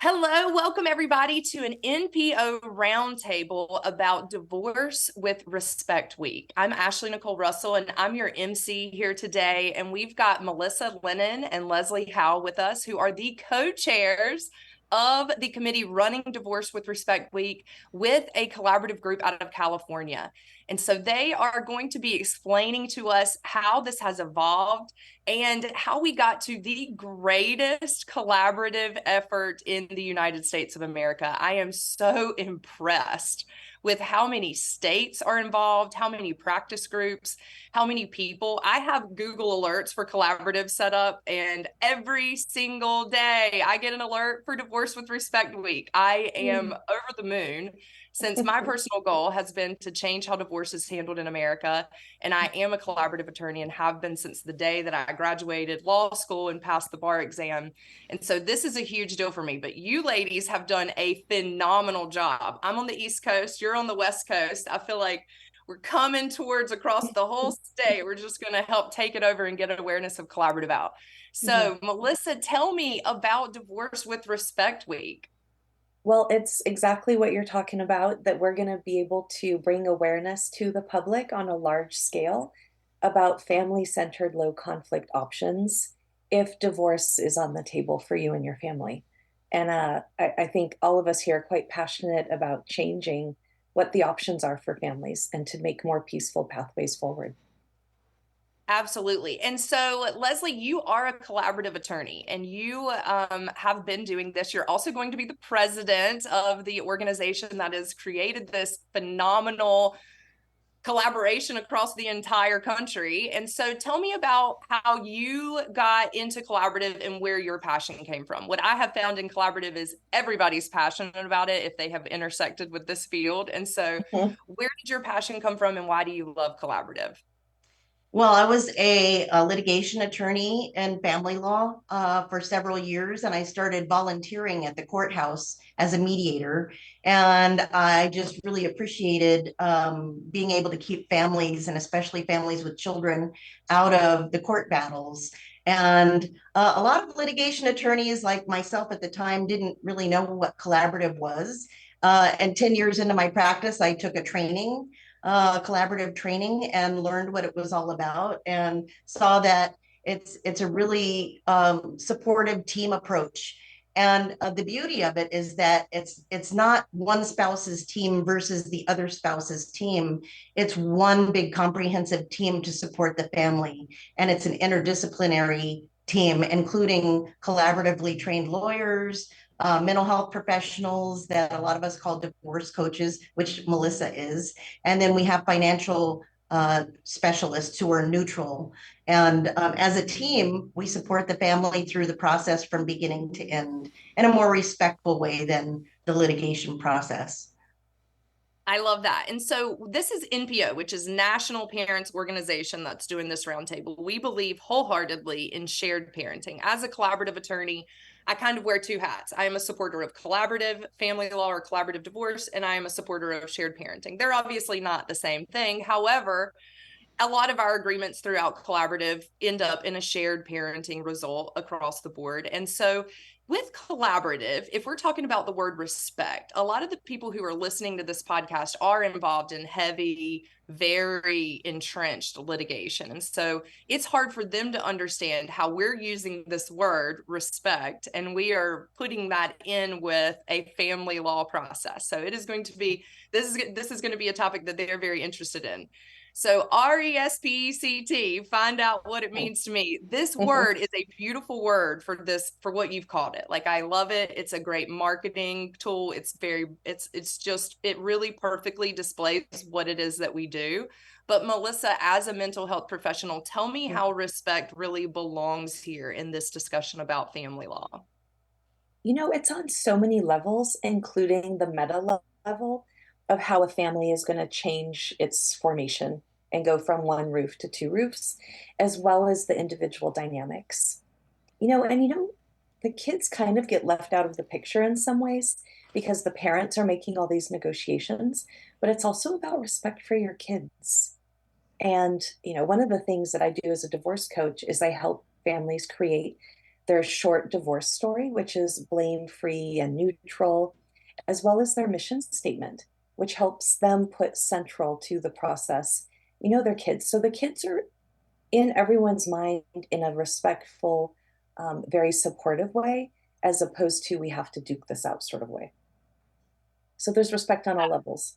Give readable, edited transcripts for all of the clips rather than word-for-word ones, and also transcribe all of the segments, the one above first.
Hello, welcome everybody to an NPO roundtable about Divorce with Respect Week. I'm Ashley Nicole Russell, and I'm your MC here today. And we've got Melissa Lennon and Leslie Howell with us, who are the co-chairs of the committee running Divorce with Respect Week with a collaborative group out of California. And so they are going to be explaining to us how this has evolved and how we got to the greatest collaborative effort in the United States of America. I am so impressed with how many states are involved, how many practice groups, how many people. I have Google alerts for collaborative setup, and every single day I get an alert for Divorce with Respect Week. I am over the moon, since my personal goal has been to change how divorce is handled in America. And I am a collaborative attorney and have been since the day that I graduated law school and passed the bar exam. And so this is a huge deal for me. But you ladies have done a phenomenal job. I'm on the East Coast, you're on the West Coast. I feel like we're coming towards across the whole state. We're just going to help take it over and get awareness of collaborative out. So, Melissa, tell me about Divorce with Respect Week. Well, it's exactly what you're talking about, that we're going to be able to bring awareness to the public on a large scale about family-centered low conflict options if divorce is on the table for you and your family. And I think all of us here are quite passionate about changing what the options are for families and to make more peaceful pathways forward. Absolutely. And so, Leslie, you are a collaborative attorney and you have been doing this. You're also going to be the president of the organization that has created this phenomenal collaboration across the entire country. And so tell me about how you got into collaborative and where your passion came from. What I have found in collaborative is everybody's passionate about it if they have intersected with this field. And so where did your passion come from and why do you love collaborative? Well, I was a litigation attorney in family law for several years, and I started volunteering at the courthouse as a mediator. And I just really appreciated being able to keep families, and especially families with children, out of the court battles. And a lot of litigation attorneys, like myself at the time, didn't really know what collaborative was. And 10 years into my practice, I took a training collaborative training and learned what it was all about and saw that it's a really supportive team approach. And the beauty of it is that it's not one spouse's team versus the other spouse's team. It's one big comprehensive team to support the family. And it's an interdisciplinary team, including collaboratively trained lawyers, mental health professionals that a lot of us call divorce coaches, which Melissa is. And then we have financial specialists who are neutral. And as a team, we support the family through the process from beginning to end in a more respectful way than the litigation process. I love that. And so this is NPO, which is National Parents Organization that's doing this roundtable. We believe wholeheartedly in shared parenting. As a collaborative attorney, I kind of wear two hats. I am a supporter of collaborative family law or collaborative divorce, and I am a supporter of shared parenting. They're obviously not the same thing. However, a lot of our agreements throughout collaborative end up in a shared parenting result across the board. And so with collaborative, if we're talking about the word respect, a lot of the people who are listening to this podcast are involved in heavy, very entrenched litigation. And so it's hard for them to understand how we're using this word respect and we are putting that in with a family law process. So it is going to be, this is going to be a topic that they're very interested in. So RESPECT, find out what it means to me. This word is a beautiful word for this, for what you've called it. Like, I love it. It's a great marketing tool. It's just, it really perfectly displays what it is that we do. But Melissa, as a mental health professional, tell me how respect really belongs here in this discussion about family law. You know, it's on so many levels, including the meta level of how a family is going to change its formation and go from one roof to two roofs, as well as the individual dynamics. The kids kind of get left out of the picture in some ways because the parents are making all these negotiations, but it's also about respect for your kids. And, one of the things that I do as a divorce coach is I help families create their short divorce story, which is blame-free and neutral, as well as their mission statement, which helps them put central to the process, their kids. So the kids are in everyone's mind in a respectful, very supportive way, as opposed to we have to duke this out sort of way. So there's respect on all levels.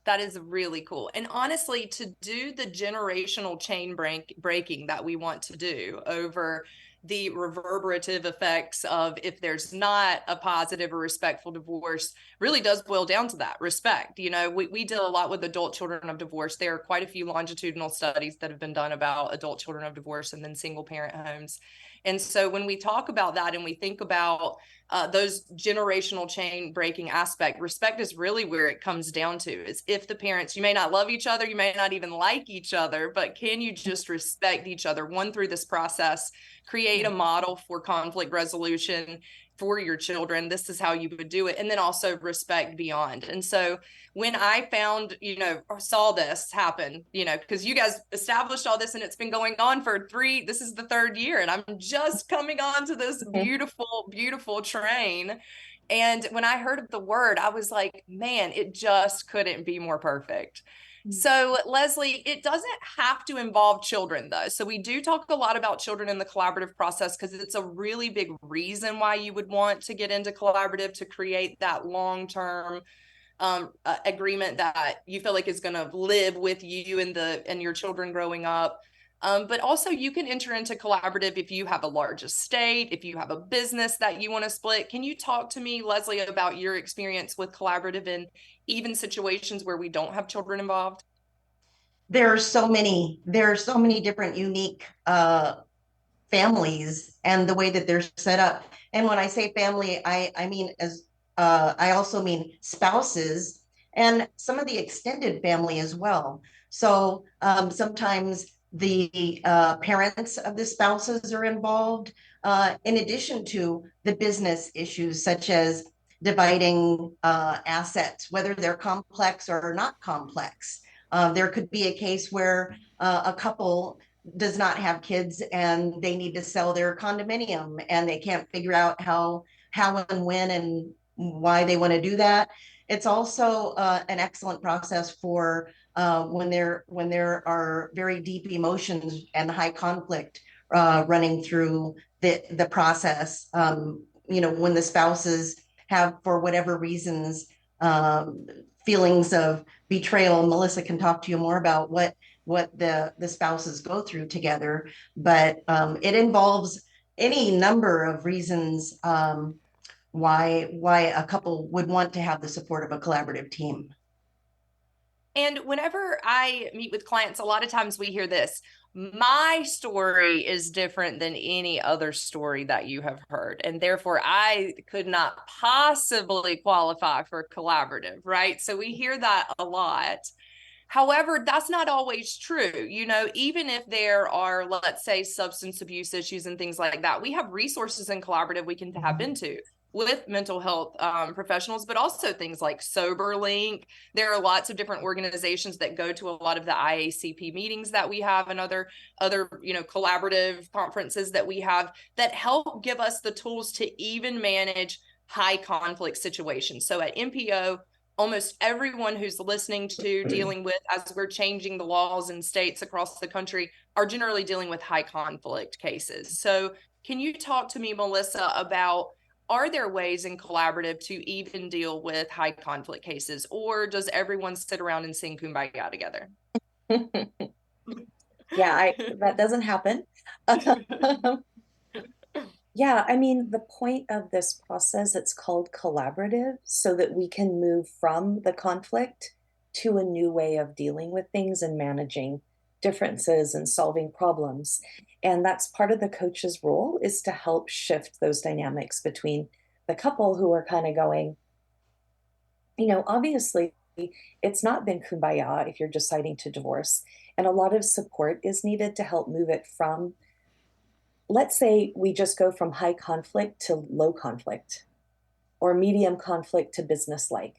That is really cool. And honestly, to do the generational chain breaking that we want to do over the reverberative effects of if there's not a positive or respectful divorce really does boil down to that respect. We deal a lot with adult children of divorce. There are quite a few longitudinal studies that have been done about adult children of divorce and then single parent homes. And so when we talk about that and we think about those generational chain breaking aspect, respect is really where it comes down to. Is if the parents, you may not love each other, you may not even like each other, but can you just respect each other, one, through this process, create a model for conflict resolution for your children. This is how you would do it. And then also respect beyond. And so when I found, saw this happen, because you guys established all this and it's been going on for this is the third year, and I'm just coming on to this beautiful, beautiful train. And when I heard the word, I was like, man, it just couldn't be more perfect. So Leslie, it doesn't have to involve children though. So we do talk a lot about children in the collaborative process because it's a really big reason why you would want to get into collaborative, to create that long-term agreement that you feel like is going to live with you and your children growing up. But also you can enter into collaborative if you have a large estate, if you have a business that you want to split. Can you talk to me, Leslie, about your experience with collaborative in even situations where we don't have children involved? There are so many different unique families and the way that they're set up. And when I say family, I mean I also mean spouses and some of the extended family as well. So sometimes the parents of the spouses are involved, in addition to the business issues such as dividing assets, whether they're complex or not complex. There could be a case where a couple does not have kids and they need to sell their condominium and they can't figure out how and when and why they want to do that. It's also an excellent process for when there are very deep emotions and high conflict running through the process. When the spouses have, for whatever reasons, feelings of betrayal. Melissa can talk to you more about what the spouses go through together, but it involves any number of reasons why a couple would want to have the support of a collaborative team. And whenever I meet with clients, a lot of times we hear this: my story is different than any other story that you have heard, and therefore I could not possibly qualify for collaborative, right? So we hear that a lot. However, that's not always true. Even if there are, let's say, substance abuse issues and things like that, we have resources in collaborative we can tap into with mental health professionals, but also things like SoberLink. There are lots of different organizations that go to a lot of the IACP meetings that we have and other collaborative conferences that we have that help give us the tools to even manage high conflict situations. So at MPO, almost everyone who's listening to, dealing with, as we're changing the laws in states across the country, are generally dealing with high conflict cases. So can you talk to me, Melissa, about, are there ways in collaborative to even deal with high conflict cases, or does everyone sit around and sing Kumbaya together? Yeah, that doesn't happen. Yeah, I mean, the point of this process, it's called collaborative, so that we can move from the conflict to a new way of dealing with things and managing differences and solving problems. And that's part of the coach's role, is to help shift those dynamics between the couple who are kind of going, obviously it's not been kumbaya if you're deciding to divorce. And a lot of support is needed to help move it from, let's say we just go from high conflict to low conflict, or medium conflict to business like.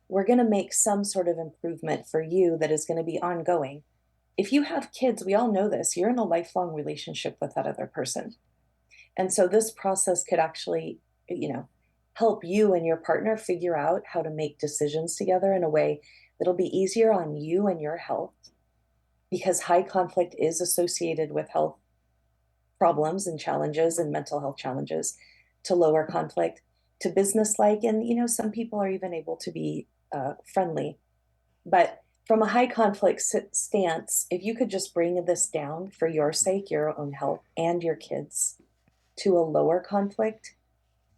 We're going to make some sort of improvement for you that is going to be ongoing. If you have kids, we all know this, you're in a lifelong relationship with that other person. And so this process could actually, help you and your partner figure out how to make decisions together in a way that'll be easier on you and your health, because high conflict is associated with health problems and challenges and mental health challenges, to lower conflict, to business like. And, some people are even able to be friendly. But from a high conflict stance, if you could just bring this down for your sake, your own health, and your kids to a lower conflict,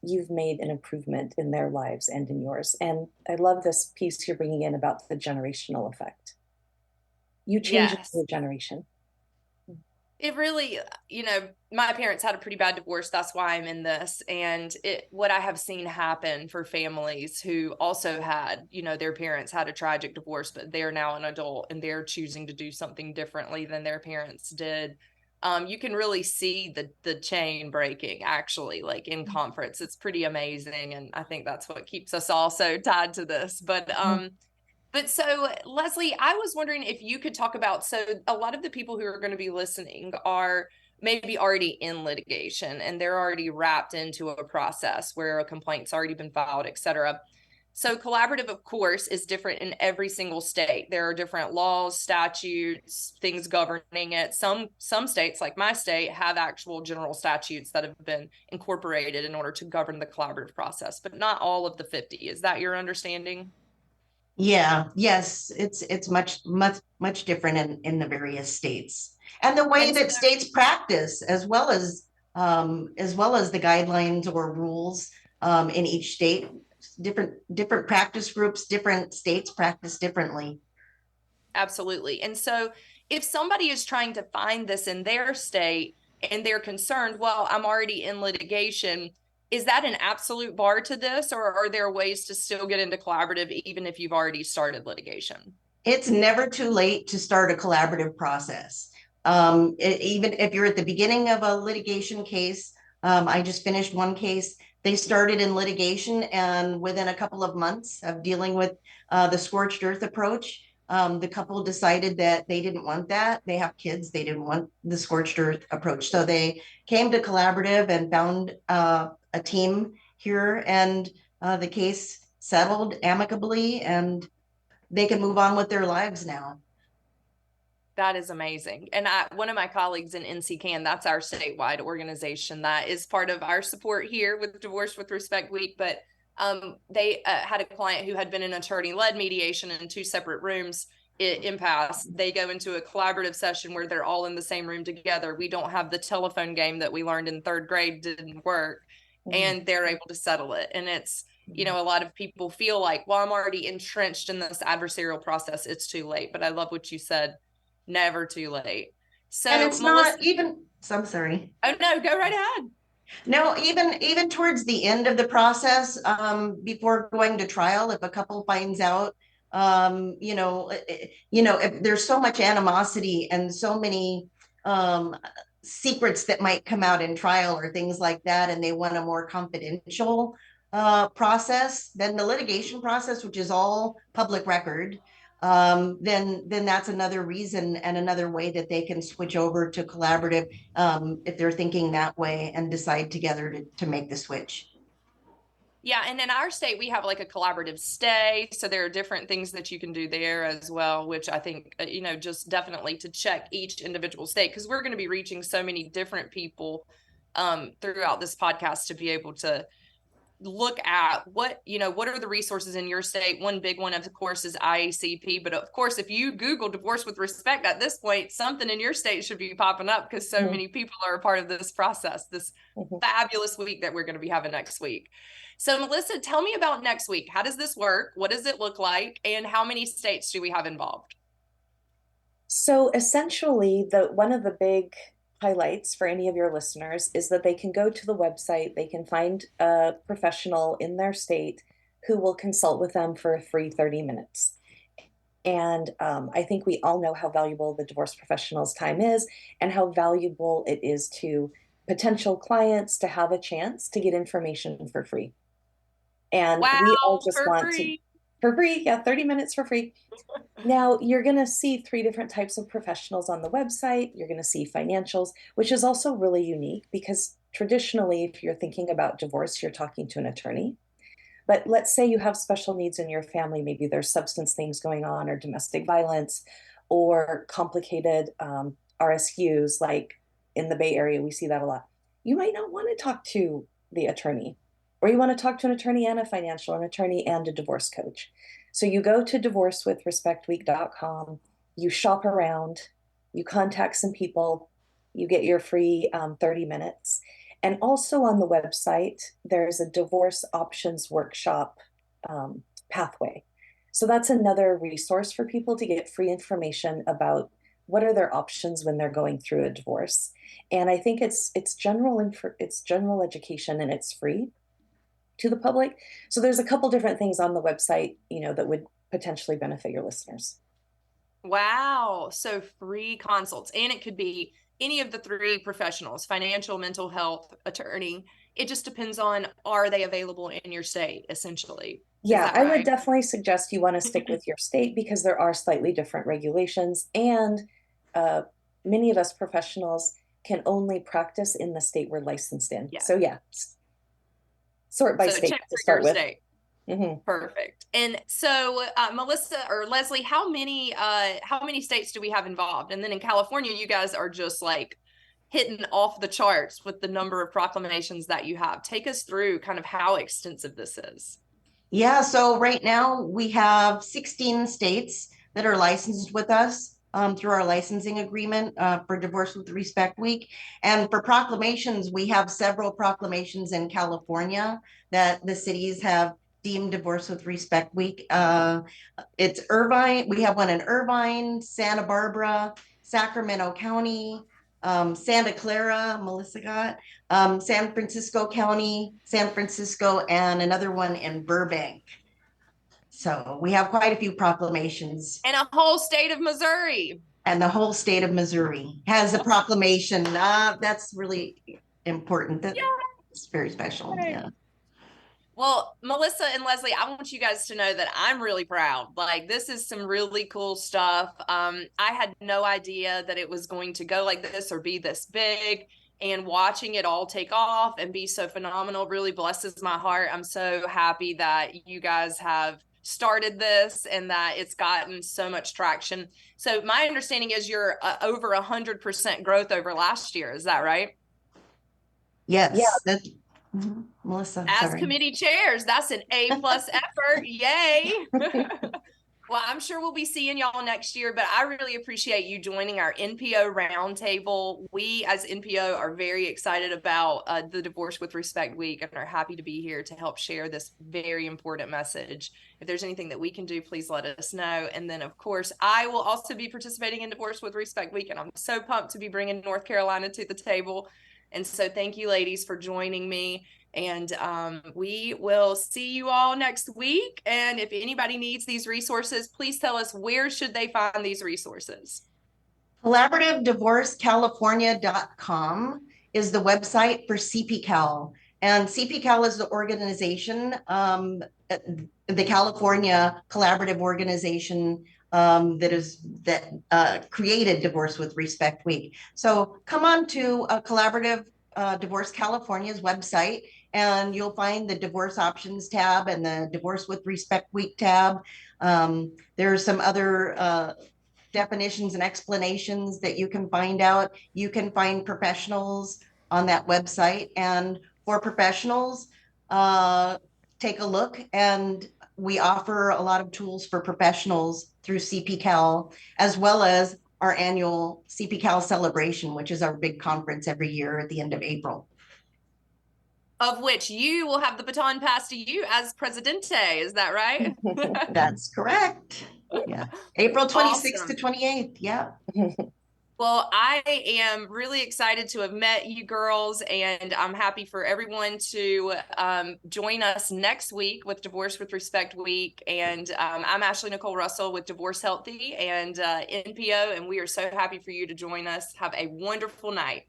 you've made an improvement in their lives and in yours. And I love this piece you're bringing in about the generational effect. You change Yes. the generation. It really, my parents had a pretty bad divorce. That's why I'm in this. And what I have seen happen for families who also had, their parents had a tragic divorce, but they're now an adult and they're choosing to do something differently than their parents did. You can really see the chain breaking, actually, like in conference. It's pretty amazing. And I think that's what keeps us all so tied to this. But so, Leslie, I was wondering if you could talk about, so a lot of the people who are going to be listening are maybe already in litigation and they're already wrapped into a process where a complaint's already been filed, et cetera. So collaborative, of course, is different in every single state. There are different laws, statutes, things governing it. Some states, like my state, have actual general statutes that have been incorporated in order to govern the collaborative process, but not all of the 50. Is that your understanding? Yeah, yes, it's much different in the various states, and the way And so that states practice, as well as the guidelines or rules in each state, different practice groups, different states practice differently. absolutely. And so if somebody is trying to find this in their state and they're concerned, well, I'm already in litigation, is that an absolute bar to this, or are there ways to still get into collaborative even if you've already started litigation? It's never too late to start a collaborative process. Even if you're at the beginning of a litigation case, I just finished one case. They started in litigation, and within a couple of months of dealing with the scorched earth approach, the couple decided that they didn't want that. They have kids. They didn't want the scorched earth approach. So they came to collaborative and found a team here, and the case settled amicably, and they can move on with their lives now. That is amazing. And one of my colleagues in NC that's our statewide organization that is part of our support here with Divorce with Respect Week. But they had a client who had been in attorney-led mediation in two separate rooms. Impasse. They go into a collaborative session where they're all in the same room together. We don't have the telephone game that we learned in third grade didn't work, and they're able to settle it. And it's, a lot of people feel like, well, I'm already entrenched in this adversarial process, it's too late. But I love what you said. Never too late. So, And it's Melissa, not even, so I'm sorry. Oh no, go right ahead. No, even towards the end of the process, before going to trial, if a couple finds out, if there's so much animosity and so many secrets that might come out in trial or things like that, and they want a more confidential process, then the litigation process, which is all public record, then that's another reason and another way that they can switch over to collaborative, if they're thinking that way and decide together to make the switch. Yeah, and in our state, we have like a collaborative stay. So there are different things that you can do there as well, which I think, just definitely to check each individual state, because we're going to be reaching so many different people throughout this podcast to be able to look at what are the resources in your state. One big one, of course, is IACP. But of course, if you Google Divorce with Respect at this point, something in your state should be popping up, because so many people are a part of this process, this fabulous week that we're going to be having next week. So Melissa, tell me about next week. How does this work? What does it look like? And how many states do we have involved? So essentially, one of the big highlights for any of your listeners is that they can go to the website, they can find a professional in their state who will consult with them for a free 30 minutes. And I think we all know how valuable the divorce professional's time is, and how valuable it is to potential clients to have a chance to get information for free. And wow, we all just want free. for free. Yeah, 30 minutes for free. Now, you're going to see 3 different types of professionals on the website. You're going to see financials, which is also really unique because traditionally, if you're thinking about divorce, you're talking to an attorney. But let's say you have special needs in your family. Maybe there's substance things going on, or domestic violence, or complicated RSUs, like in the Bay Area, we see that a lot. You might not want to talk to the attorney, or you want to talk to an attorney and a financial, an attorney and a divorce coach. So you go to divorcewithrespectweek.com, you shop around, you contact some people, you get your free 30 minutes. And also on the website, there's a divorce options workshop pathway. So that's another resource for people to get free information about what are their options when they're going through a divorce. And I think it's general education, and it's free to the public. So there's a couple different things on the website, that would potentially benefit your listeners. Wow. So free consults, and it could be any of the three professionals: financial, mental health, attorney. It just depends on, are they available in your state, essentially? Yeah, I would definitely suggest you want to stick with your state, because there are slightly different regulations, and many of us professionals can only practice in the state we're licensed in. Yeah. So yeah, sort by state to start with. Mm-hmm. Perfect. And so, Melissa or Leslie, how many states do we have involved? And then in California, you guys are just like hitting off the charts with the number of proclamations that you have. Take us through kind of how extensive this is. Yeah, so right now we have 16 states that are licensed with us through our licensing agreement for Divorce with Respect Week. And for proclamations, we have several proclamations in California that the cities have deemed Divorce with Respect Week. It's Irvine. We have one in Irvine, Santa Barbara, Sacramento County, Santa Clara, Melissa got, San Francisco County, San Francisco, and another one in Burbank. So we have quite a few proclamations. And a whole state of Missouri. And the whole state of Missouri has a proclamation. That's really important. It's very special. Right. Yeah. Well, Melissa and Leslie, I want you guys to know that I'm really proud. Like, this is some really cool stuff. I had no idea that it was going to go like this or be this big, and watching it all take off and be so phenomenal really blesses my heart. I'm so happy that you guys have started this and that it's gotten so much traction. So my understanding is you're over 100% growth over last year. Is that right? Yes. Yeah. Mm-hmm. Melissa, as committee chairs, that's an A+ effort. Yay. Well, I'm sure we'll be seeing y'all next year, but I really appreciate you joining our NPO roundtable. We as NPO are very excited about the Divorce with Respect Week and are happy to be here to help share this very important message. If there's anything that we can do, please let us know. And then, of course, I will also be participating in Divorce with Respect Week, and I'm so pumped to be bringing North Carolina to the table. And so thank you, ladies, for joining me. And we will see you all next week. And if anybody needs these resources, please tell us, where should they find these resources? Collaborativedivorcecalifornia.com is the website for CPCal. And CPCal is the organization, the California collaborative organization that created Divorce with Respect Week. So come on to Collaborative Divorce California's website, and you'll find the divorce options tab and the Divorce with Respect Week tab. There's some other definitions and explanations that you can find out. You can find professionals on that website, and for professionals, take a look, and we offer a lot of tools for professionals through CPCal, as well as our annual CPCal celebration, which is our big conference every year at the end of April. Of which you will have the baton passed to you as Presidente, is that right? That's correct. Yeah, April 26th to 28th, yeah. Well, I am really excited to have met you girls, and I'm happy for everyone to join us next week with Divorce with Respect Week. And I'm Ashley Nicole Russell with Divorce Healthy and NPO, and we are so happy for you to join us. Have a wonderful night.